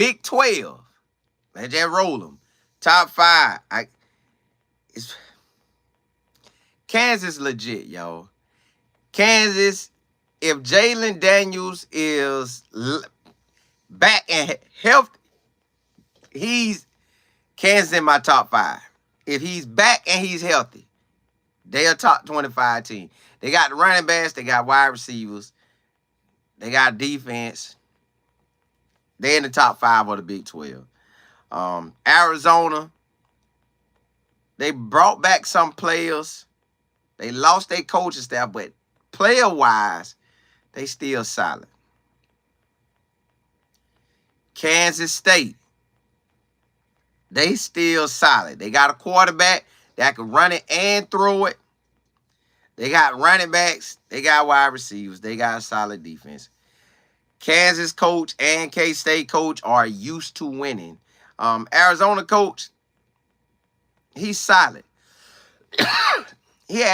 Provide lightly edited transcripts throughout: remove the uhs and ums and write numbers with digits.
Big 12. Let's just roll them. Top 5. It's Kansas legit, y'all. Kansas, if Jalen Daniels is back and healthy, he's Kansas in my top 5. If he's back and he's healthy, they are top 25 team. They got the running backs, they got wide receivers, they got defense. They're in the top 5 of the Big 12. Arizona, they brought back some players. They lost their coaching staff, but player-wise, they still solid. Kansas State, they still solid. They got a quarterback that can run it and throw it. They got running backs. They got wide receivers. They got a solid defense. Kansas coach and K-State coach are used to winning. Arizona coach, he's solid. He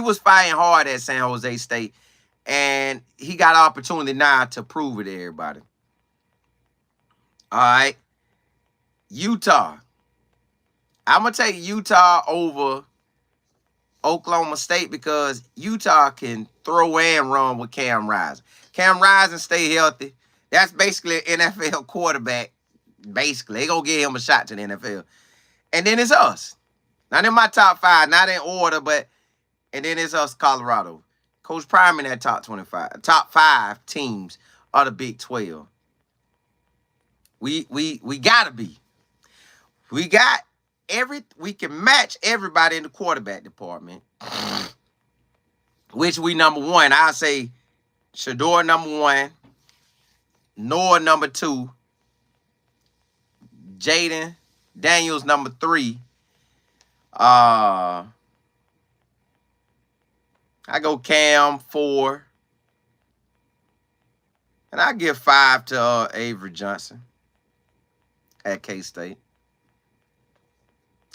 was fighting hard at San Jose State, and he got opportunity now to prove it to everybody. All right. Utah. I'm going to take Utah over Oklahoma State because Utah can throw and run with Cam Rising. Cam Rising stay healthy. That's basically an NFL quarterback. Basically, they going to give him a shot to the NFL. And then it's us. Not in my top 5, not in order, but and then it's us, Colorado. Coach Prime in that top 5 teams of the Big 12. We gotta be. We can match everybody in the quarterback department. Which we number 1. I'll say Shador number 1, Noah number 2, Jaden Daniels number 3. I go Cam 4. And I give 5 to Avery Johnson at K-State.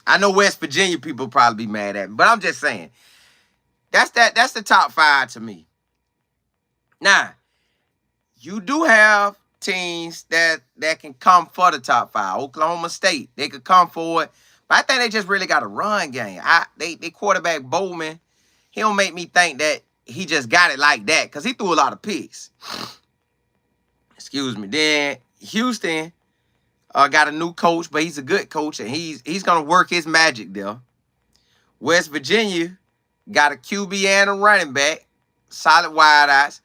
I know West Virginia people probably be mad at me, but I'm just saying. That's the top 5 to me. Now, you do have teams that can come for the top 5. Oklahoma State, they could come for it. But I think they just really got a run game. They quarterback Bowman, he don't make me think that he just got it like that because he threw a lot of picks. Excuse me. Then Houston got a new coach, but he's a good coach, and he's going to work his magic there. West Virginia got a QB and a running back, solid wideouts.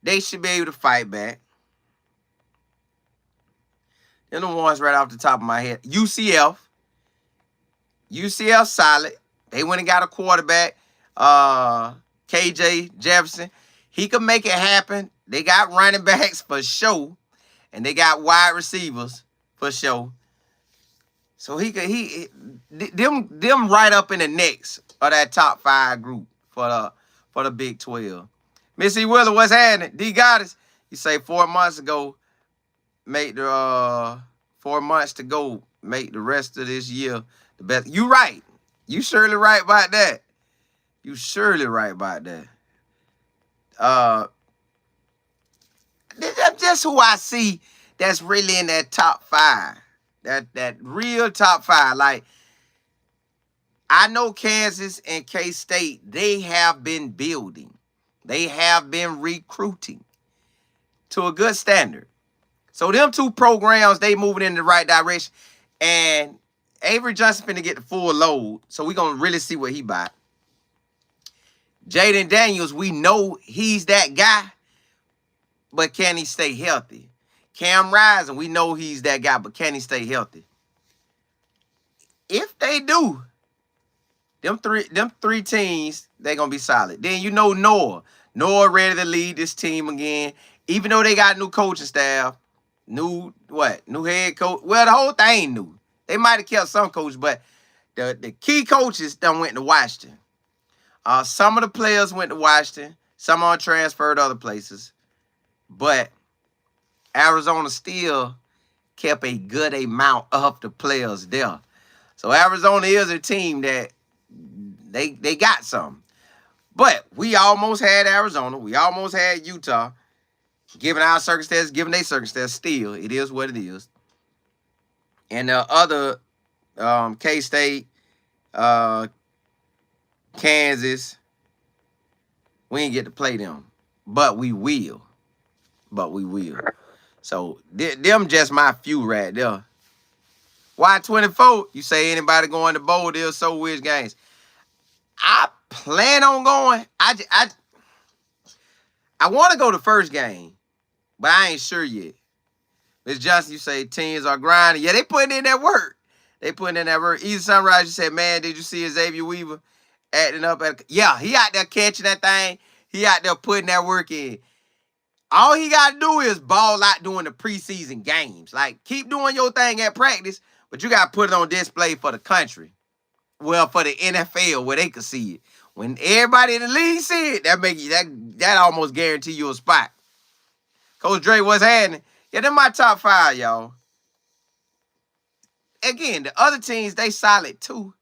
They should be able to fight back. Then the ones right off the top of my head. UCF solid. They went and got a quarterback, KJ Jefferson. He could make it happen. They got running backs for sure, and they got wide receivers for sure. So them right up in the next of that top 5 group for the Big 12. Missy Willer, what's happening? D Goddess, you say 4 months ago, make the 4 months to go, make the rest of this year the best. You right. You surely right about that. You surely right about that. That's just who I see that's really in that top 5. That real top 5. Like, I know Kansas and K-State, they have been building. They have been recruiting to a good standard. So them 2 programs, they moving in the right direction. And Avery Johnson finna get the full load. So we going to really see what he bought. Jaden Daniels, we know he's that guy. But can he stay healthy? Cam Rising, we know he's that guy, but can he stay healthy? If they do, them three teams, they're going to be solid. Then you know Noah. Noah ready to lead this team again. Even though they got new coaching staff, new head coach. Well, the whole thing new. They might have kept some coaches, but the key coaches done went to Washington. Some of the players went to Washington. Some are transferred to other places. But Arizona still kept a good amount of the players there. So Arizona is a team that they got some. But we almost had Arizona. We almost had Utah. Given our circumstances, given their circumstances, still, it is what it is. And the other K-State, uh, Kansas, we ain't get to play them. But we will. But we will. So, them just my few right there. Why 24? You say anybody going to bowl, they'll so which games. I plan on going. I want to go to first game, but I ain't sure yet. Miss Johnson, you say teams are grinding. Yeah, they putting in that work. They putting in that work. Easy Sunrise, you said, man, did you see Xavier Weaver acting up? Yeah, he out there catching that thing. He out there putting that work in. All he got to do is ball out during the preseason games. Like, keep doing your thing at practice, but you got to put it on display for the country. Well, for the NFL, where they could see it. When everybody in the league see it, that almost guarantee you a spot. Coach Dre, what's happening? Yeah, they're my top 5, y'all. Again, the other teams, they solid too.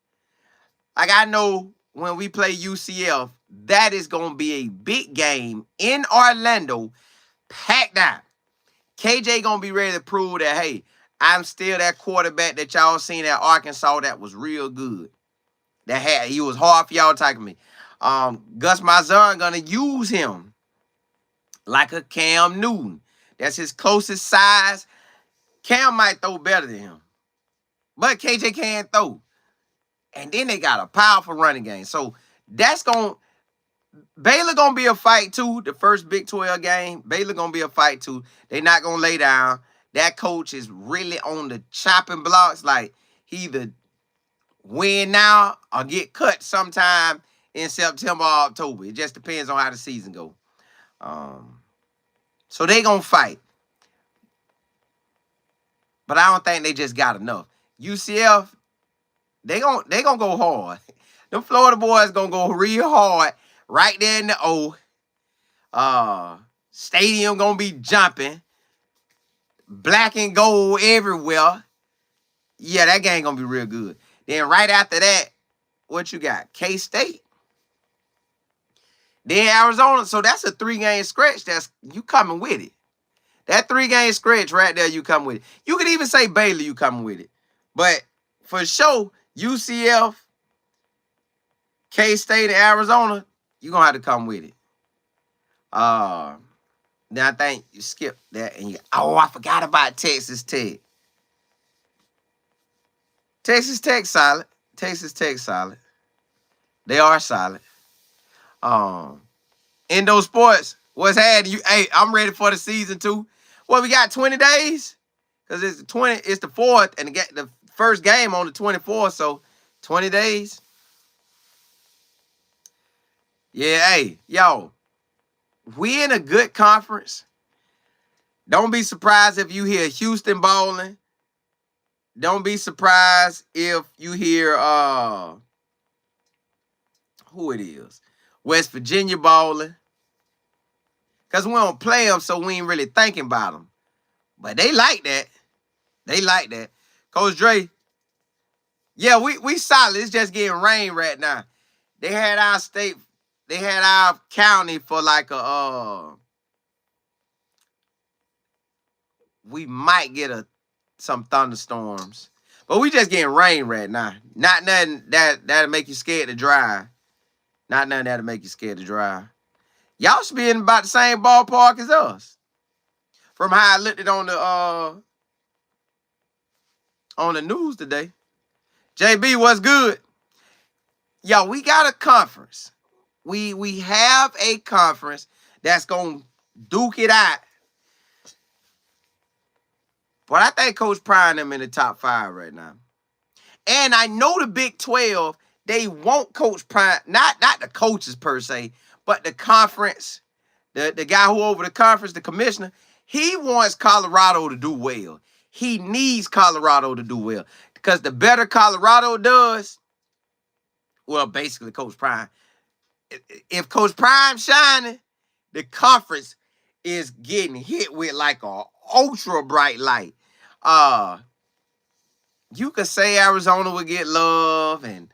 Like, I know when we play UCF, that is going to be a big game in Orlando, packed out. KJ going to be ready to prove that, hey, I'm still that quarterback that y'all seen at Arkansas that was real good. He was hard for y'all tackling me. Gus Malzahn going to use him like a Cam Newton. That's his closest size. Cam might throw better than him. But KJ can't throw. And then they got a powerful running game. So that's Baylor going to be a fight too. The first Big 12 game, Baylor going to be a fight too. They not going to lay down. That coach is really on the chopping blocks. Like, he either win now or get cut sometime in September or October. It just depends on how the season go. So they going to fight. But I don't think they just got enough. UCF, they gonna go hard. Them Florida boys gonna go real hard right there in the O. Stadium gonna be jumping. Black and gold everywhere. Yeah, that game gonna be real good. Then right after that, what you got? K-State. Then Arizona. So that's a 3-game stretch. That's you coming with it. That 3-game stretch right there, you come with it. You could even say Baylor, you coming with it. But for sure, UCF, K-State, and Arizona, you're going to have to come with it. Then I think you skip that. And I forgot about Texas Tech. Texas Tech solid. Texas Tech solid. They are solid. In those sports, what's happening? Hey, I'm ready for the season too. Well, we got 20 days. Because it's the 4th, and the first game on the 24th, so 20 days. Yeah, hey, yo, we in a good conference. Don't be surprised if you hear Houston balling. Don't be surprised if you hear who it is. West Virginia balling. Because we don't play them, so we ain't really thinking about them. But they like that. They like that. Coach Dre, yeah, we solid. It's just getting rain right now. They had our county for like we might get some thunderstorms. But we just getting rain right now. Not nothing that'll make you scared to drive. Not nothing that'll make you scared to drive. Y'all should be in about the same ballpark as us. From how I looked at on the news today. JB, what's good? Yo, we got a conference. We have a conference that's going to duke it out. But I think Coach Prime them in the top 5 right now. And I know the Big 12, they want Coach Prime, not the coaches per se, but the conference, the guy who over the conference, the commissioner, he wants Colorado to do well. He needs Colorado to do well. Because the better Colorado does, well, basically Coach Prime. If Coach Prime shining, the conference is getting hit with like a ultra bright light. You could say Arizona would get love, and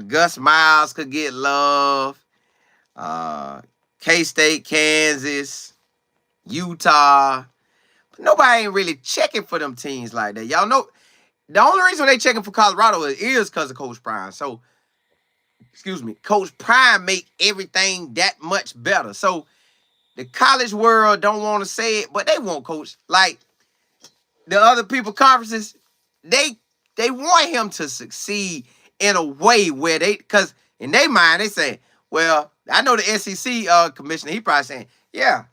Gus Miles could get love. K-State, Kansas. Utah. But nobody ain't really checking for them teams like that. Y'all know the only reason they checking for Colorado is because of Coach Prime. So, excuse me, Coach Prime make everything that much better. So the college world don't want to say it, but they want Coach. Like the other people conferences, they want him to succeed in a way where because in their mind they say, well, I know the SEC commissioner, he probably saying, yeah,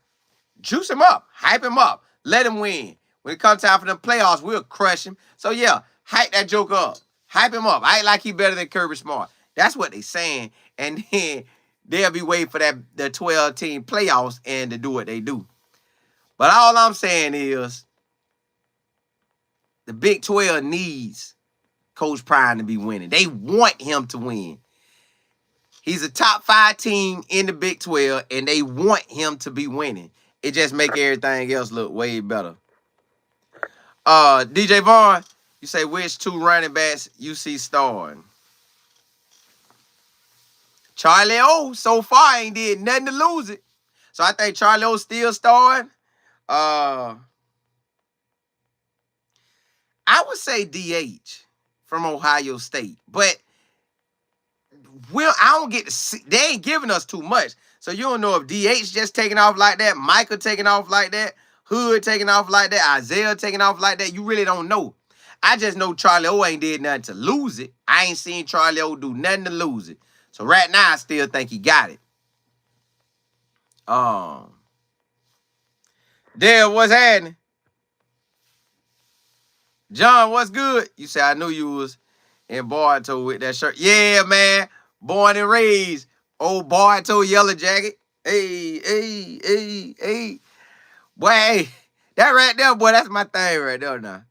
juice him up, hype him up, let him win. When it comes time for them playoffs, we'll crush him. So yeah, hype that joker up, hype him up. I ain't like he better than Kirby Smart. That's what they saying, and then they'll be waiting for the 12-team playoffs and to do what they do. But all I'm saying is the Big 12 needs Coach Prime to be winning. They want him to win. He's a top 5 team in the Big 12, and they want him to be winning. It just make everything else look way better. DJ Vaughn, you say which 2 running backs you see starting? Charlie O so far ain't did nothing to lose it. So I think Charlie O still starting. I would say DH from Ohio State. But I don't get to see, they ain't giving us too much. So you don't know if DH just taking off like that, Micah taking off like that, Hood taking off like that, Isaiah taking off like that. You really don't know. I just know Charlie O ain't did nothing to lose it. I ain't seen Charlie O do nothing to lose it. So right now, I still think he got it. Dale, what's happening? John, what's good? You say I knew you was in Bartow with that shirt. Yeah, man. Born and raised. Old Bartow Yellow Jacket. Hey. Boy, hey, that right there, boy, that's my thing right there now.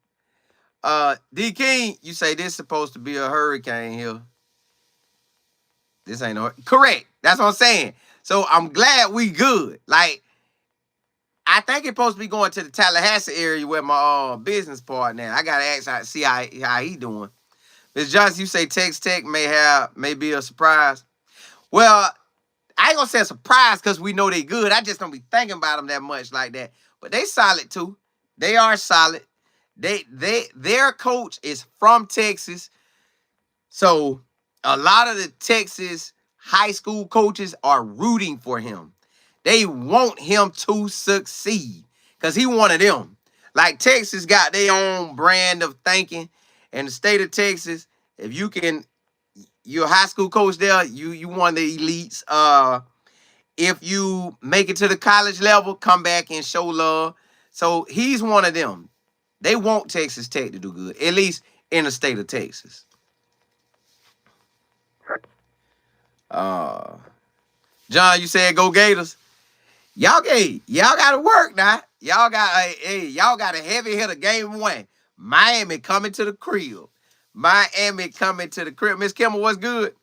D King, you say this supposed to be a hurricane here. This ain't no correct. That's what I'm saying. So I'm glad we good. Like, I think it's supposed to be going to the Tallahassee area where my business partner. I gotta ask see how he doing. Ms. Johnson, you say Texas Tech may be a surprise. Well, I ain't gonna say a surprise because we know they good. I just don't be thinking about them that much like that. But they solid too. They are solid. Their coach is from Texas. So a lot of the Texas high school coaches are rooting for him. They want him to succeed because he one of them. Like Texas got their own brand of thinking. In the state of Texas, if you're a high school coach there, you one of the elites. If you make it to the college level, come back and show love. So he's one of them. They want Texas Tech to do good, at least in the state of Texas. John, you said go Gators. Y'all got to work now. Y'all got a heavy hitter game 1. Miami coming to the crib. Miss Kimmel, what's good?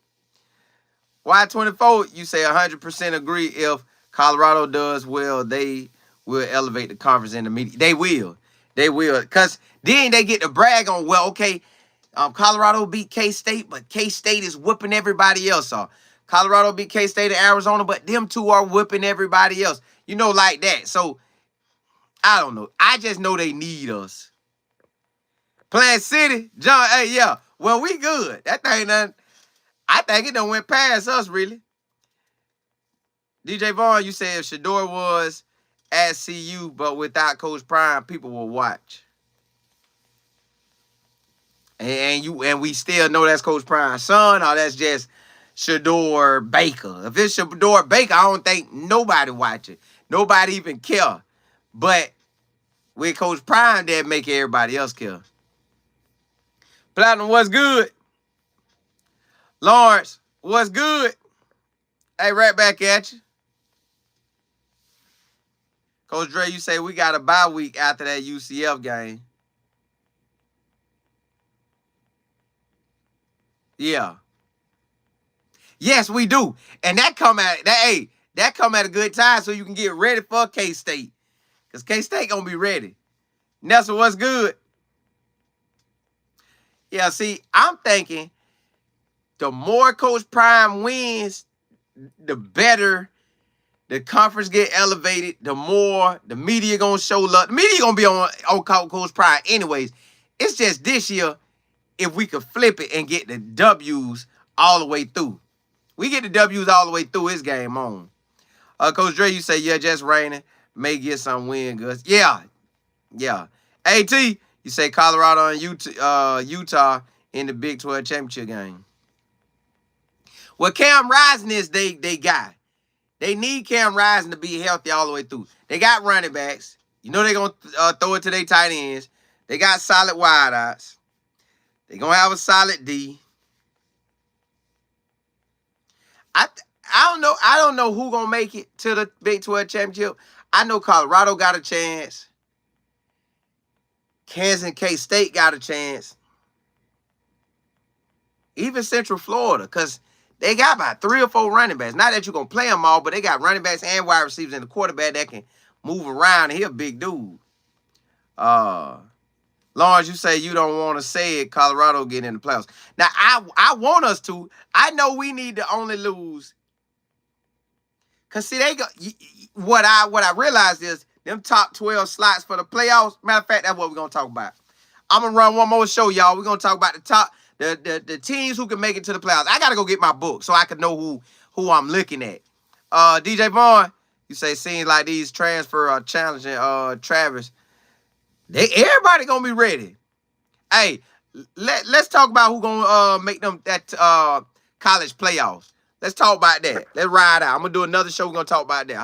Y24, you say 100% agree. If Colorado does well, they will elevate the conference in the media. They will. Because then they get to brag on, well, okay, Colorado beat K-State, but K-State is whipping everybody else off. Colorado beat K-State and Arizona, but them two are whipping everybody else. You know, like that. So, I don't know. I just know they need us. Plant City, John, hey, yeah. Well, we good. That thing done, I think it done went past us, really. DJ Vaughn, you said if Shador was at CU, but without Coach Prime, people will watch. And we still know that's Coach Prime's son, or that's just Shador Baker. If it's Shador Baker, I don't think nobody watch it. Nobody even care. But with Coach Prime, that make everybody else care. Platinum, what's good? Lawrence, what's good? Hey, right back at you. Coach Dre, you say we got a bye week after that UCF game. Yeah. Yes, we do. And that come at a good time so you can get ready for K-State. Because K-State gonna be ready. Nelson, what's good? Yeah, see, I'm thinking the more Coach Prime wins, the better the conference get elevated, the more the media gonna show love. The media gonna be on Coach Pride anyways. It's just this year, if we could flip it and get the W's all the way through. We get the W's all the way through, it's game on. Coach Dre, you say, yeah, just raining. May get some wind, Gus. Yeah. AT, you say Colorado and Utah in the Big 12 championship game. Well, Cam Rising is they got. They need Cam Rising to be healthy all the way through. They got running backs. You know they're going to throw it to their tight ends. They got solid wideouts. They're going to have a solid D. I don't know who gonna make it to the Big 12 championship. I know Colorado got a chance. Kansas and K-State got a chance. Even Central Florida, because they got about 3 or 4 running backs. Not that you're gonna play them all, but they got running backs and wide receivers and the quarterback that can move around. And he a big dude. Lawrence, you say you don't want to say it. Colorado get in the playoffs. Now I want us to. I know we need to only lose. Cause see, they go. What I realized is them top 12 slots for the playoffs. Matter of fact, that's what we're gonna talk about. I'm gonna run one more show, y'all. We're gonna talk about the teams who can make it to the playoffs. I gotta go get my book so I can know who I'm looking at. DJ Vaughn, you say seems like these transfer are challenging. Travis, everybody gonna be ready. Hey, let's talk about who gonna make them that college playoffs. Let's talk about that. Let's ride out. I'm going to do another show. We're going to talk about that.